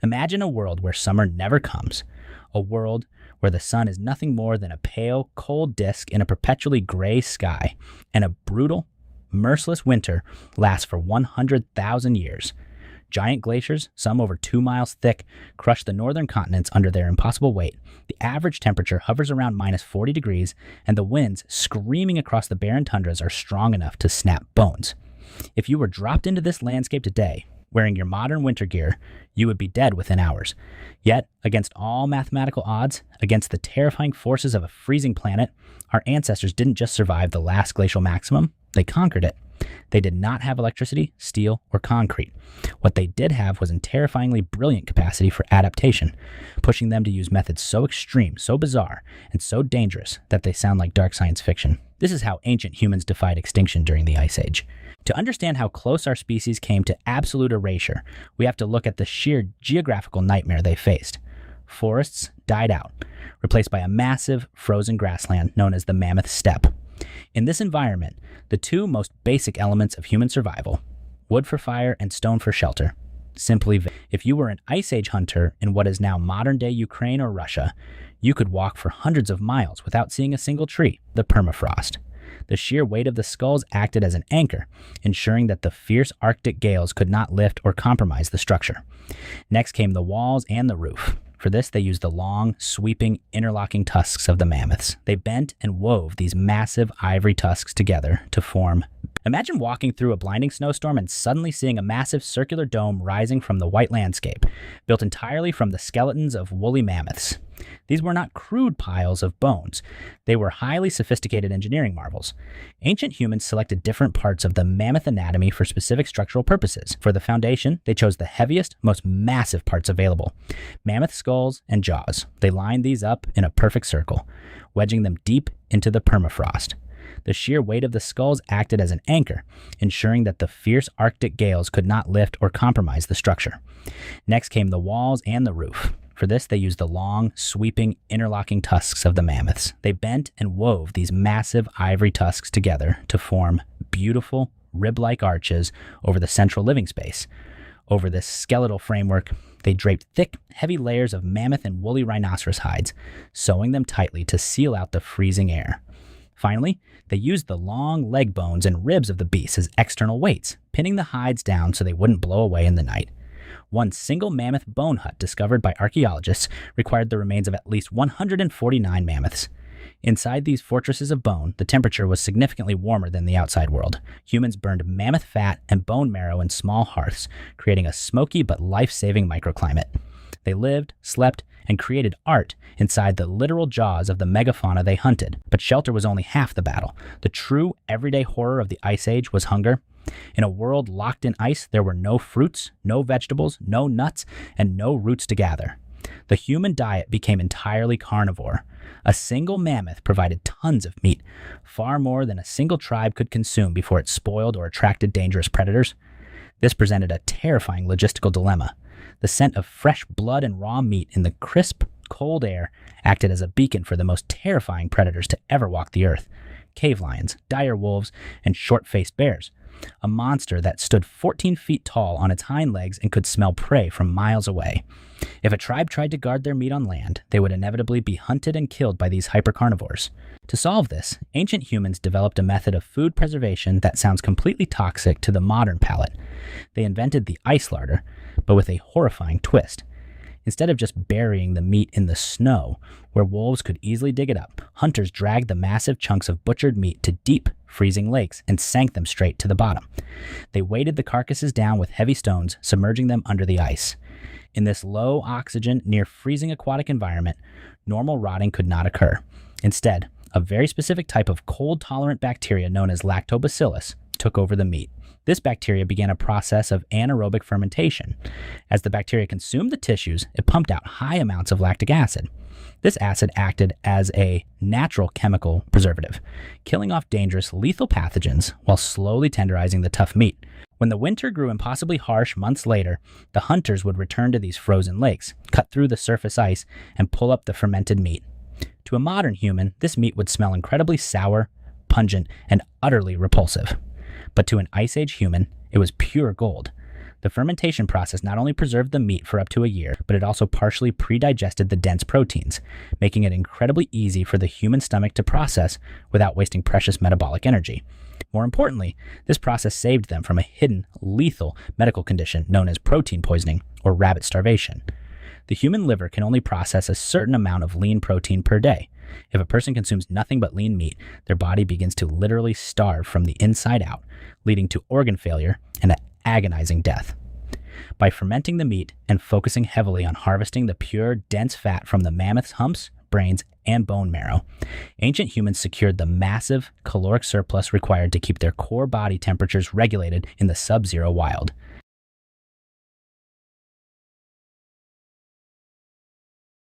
Imagine a world where summer never comes, a world where the sun is nothing more than a pale, cold disk in a perpetually gray sky, and a brutal, merciless winter lasts for 100,000 years. Giant glaciers, some over 2 miles thick, crush the northern continents under their impossible weight. The average temperature hovers around minus 40 degrees, and the winds screaming across the barren tundras are strong enough to snap bones. If you were dropped into this landscape today, wearing your modern winter gear, you would be dead within hours. Yet, against all mathematical odds, against the terrifying forces of a freezing planet, our ancestors didn't just survive the last glacial maximum, they conquered it. They did not have electricity, steel, or concrete. What they did have was a terrifyingly brilliant capacity for adaptation, pushing them to use methods so extreme, so bizarre, and so dangerous that they sound like dark science fiction. This is how ancient humans defied extinction during the Ice Age. To understand how close our species came to absolute erasure, we have to look at the sheer geographical nightmare they faced. Forests died out, replaced by a massive frozen grassland known as the Mammoth Steppe. In this environment, the two most basic elements of human survival, wood for fire and stone for shelter, simply if you were an Ice Age hunter in what is now modern-day Ukraine or Russia, you could walk for hundreds of miles without seeing a single tree, the permafrost. The sheer weight of the skulls acted as an anchor, ensuring that the fierce Arctic gales could not lift or compromise the structure. Next came the walls and the roof. For this, they used the long, sweeping, interlocking tusks of the mammoths. They bent and wove these massive ivory tusks together to form. Imagine walking through a blinding snowstorm and suddenly seeing a massive circular dome rising from the white landscape, built entirely from the skeletons of woolly mammoths. These were not crude piles of bones. They were highly sophisticated engineering marvels. Ancient humans selected different parts of the mammoth anatomy for specific structural purposes. For the foundation, they chose the heaviest, most massive parts available, mammoth skulls and jaws. They lined these up in a perfect circle, wedging them deep into the permafrost. The sheer weight of the skulls acted as an anchor, ensuring that the fierce Arctic gales could not lift or compromise the structure. Next came the walls and the roof. For this, they used the long, sweeping, interlocking tusks of the mammoths. They bent and wove these massive ivory tusks together to form beautiful, rib-like arches over the central living space. Over this skeletal framework, they draped thick, heavy layers of mammoth and woolly rhinoceros hides, sewing them tightly to seal out the freezing air. Finally, they used the long leg bones and ribs of the beasts as external weights, pinning the hides down so they wouldn't blow away in the night. One single mammoth bone hut discovered by archaeologists required the remains of at least 149 mammoths. Inside these fortresses of bone, the temperature was significantly warmer than the outside world. Humans burned mammoth fat and bone marrow in small hearths, creating a smoky but life-saving microclimate. They lived, slept, and created art inside the literal jaws of the megafauna they hunted. But shelter was only half the battle. The true, everyday horror of the Ice Age was hunger. In a world locked in ice, there were no fruits, no vegetables, no nuts, and no roots to gather. The human diet became entirely carnivore. A single mammoth provided tons of meat, far more than a single tribe could consume before it spoiled or attracted dangerous predators. This presented a terrifying logistical dilemma. The scent of fresh blood and raw meat in the crisp, cold air acted as a beacon for the most terrifying predators to ever walk the earth: cave lions, dire wolves, and short-faced bears. A monster that stood 14 feet tall on its hind legs and could smell prey from miles away. If a tribe tried to guard their meat on land, they would inevitably be hunted and killed by these hypercarnivores. To solve this, ancient humans developed a method of food preservation that sounds completely toxic to the modern palate. They invented the ice larder, but with a horrifying twist. Instead of just burying the meat in the snow, where wolves could easily dig it up, hunters dragged the massive chunks of butchered meat to deep, freezing lakes and sank them straight to the bottom. They weighted the carcasses down with heavy stones, submerging them under the ice. In this low oxygen, near freezing aquatic environment, normal rotting could not occur. Instead, a very specific type of cold-tolerant bacteria known as lactobacillus took over the meat. This bacteria began a process of anaerobic fermentation. As the bacteria consumed the tissues, it pumped out high amounts of lactic acid. This acid acted as a natural chemical preservative, killing off dangerous, lethal pathogens while slowly tenderizing the tough meat. When the winter grew impossibly harsh months later, the hunters would return to these frozen lakes, cut through the surface ice, and pull up the fermented meat. To a modern human, this meat would smell incredibly sour, pungent, and utterly repulsive. But to an Ice Age human, it was pure gold. The fermentation process not only preserved the meat for up to a year, but it also partially pre-digested the dense proteins, making it incredibly easy for the human stomach to process without wasting precious metabolic energy. More importantly, this process saved them from a hidden, lethal medical condition known as protein poisoning or rabbit starvation. The human liver can only process a certain amount of lean protein per day. If a person consumes nothing but lean meat, their body begins to literally starve from the inside out, leading to organ failure and an agonizing death. By fermenting the meat and focusing heavily on harvesting the pure, dense fat from the mammoth's humps, brains, and bone marrow, ancient humans secured the massive caloric surplus required to keep their core body temperatures regulated in the sub-zero wild.